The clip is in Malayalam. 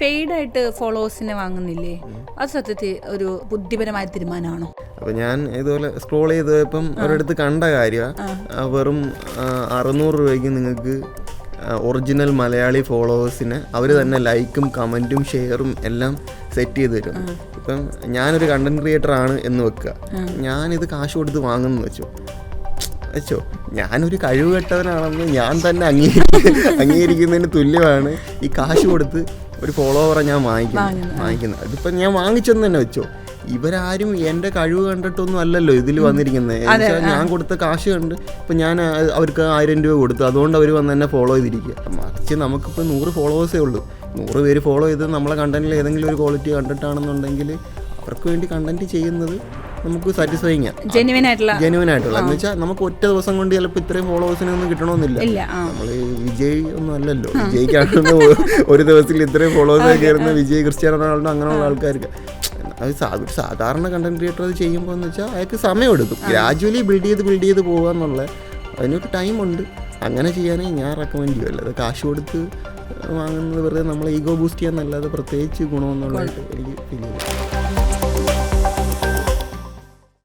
പെയ്ഡായിട്ട് ഫോളോവേഴ്സിനെ വാങ്ങുന്നില്ലേ? അത് സത്യത്തിൽ ഒരു ബുദ്ധിപരമായ തീരുമാനമാണോ? അപ്പോൾ ഞാൻ ഇതുപോലെ സ്ക്രോൾ ചെയ്ത് ഇപ്പം ഒരിടത്ത് കണ്ട കാര്യമാണ്, വെറും 600 രൂപയ്ക്ക് നിങ്ങൾക്ക് ഒറിജിനൽ മലയാളി ഫോളോവേഴ്സിനെ അവർ തന്നെ ലൈക്കും കമൻറ്റും ഷെയറും എല്ലാം സെറ്റ് ചെയ്ത് തരും. ഇപ്പം ഞാനൊരു കണ്ടൻറ് ക്രിയേറ്റർ ആണ് എന്ന് വെക്കുക, ഞാനിത് കാശ് കൊടുത്ത് വാങ്ങുന്നു വെച്ചോ, ഞാനൊരു കഴിവ് കെട്ടവനാണെന്ന് ഞാൻ തന്നെ അംഗീകരിക്കുന്നതിന് തുല്യമാണ് ഈ കാശ് കൊടുത്ത് ഒരു ഫോളോവറെ ഞാൻ വാങ്ങിക്കുന്നത്. അതിപ്പം ഞാൻ വാങ്ങിച്ചെന്ന് തന്നെ വെച്ചോ, ഇവരാരും എൻ്റെ കഴിവ് കണ്ടിട്ടൊന്നും അല്ലല്ലോ ഇതിൽ വന്നിരിക്കുന്നത്. ഞാൻ കൊടുത്ത കാശ് കണ്ട് ഇപ്പം ഞാൻ അവർക്ക് 1000 രൂപ കൊടുത്തു, അതുകൊണ്ട് അവർ വന്ന് എന്നെ ഫോളോ ചെയ്തിരിക്കുക. മറിച്ച് നമുക്കിപ്പോൾ 100 ഫോളോവേഴ്സേ ഉള്ളൂ, 100 പേര് ഫോളോ ചെയ്ത് നമ്മളെ കണ്ടന്റിൽ ഏതെങ്കിലും ഒരു ക്വാളിറ്റി കണ്ടിട്ടാണെന്നുണ്ടെങ്കിൽ അവർക്ക് വേണ്ടി കണ്ടന്റ് ചെയ്യുന്നത് നമുക്ക് സാറ്റിസ്ഫൈങ് ആണ്, ജെന്യുവൻ ആയിട്ടുള്ള എന്ന് വെച്ചാൽ നമുക്ക് ഒറ്റ ദിവസം കൊണ്ട് ചിലപ്പോൾ ഇത്രയും ഫോളോവേഴ്സിനെ ഒന്നും കിട്ടണമെന്നില്ല. നമ്മൾ വിജയ് ഒന്നും അല്ലല്ലോ, വിജയ്ക്കാണെന്ന് ഒരു ദിവസത്തിൽ ഇത്രയും ഫോളോവേഴ്സ് കയറുന്ന വിജയ്, ക്രിസ്ത്യാനോ റൊണാൾഡോ അങ്ങനെയുള്ള ആൾക്കാർക്ക്. അത് സാധാരണ കണ്ടന്റ് ക്രിയേറ്റർ അത് ചെയ്യുമ്പോൾ എന്ന് വെച്ചാൽ അയാൾക്ക് സമയമെടുക്കും, ഗ്രാജുവലി ബിൽഡ് ചെയ്ത് പോകുക എന്നുള്ള അതിനൊരു ടൈമുണ്ട്. അങ്ങനെ ചെയ്യാനേ ഞാൻ റെക്കമെൻഡ് ചെയ്യുമല്ലോ. അത് കാശ് കൊടുത്ത് വാങ്ങുന്നത് വെറുതെ നമ്മളെ ഈഗോ ബൂസ്റ്റ് ചെയ്യാന്നല്ലാതെ പ്രത്യേകിച്ച് ഗുണമെന്നുള്ളതായിട്ട് എനിക്ക് ഫീൽ ചെയ്യും.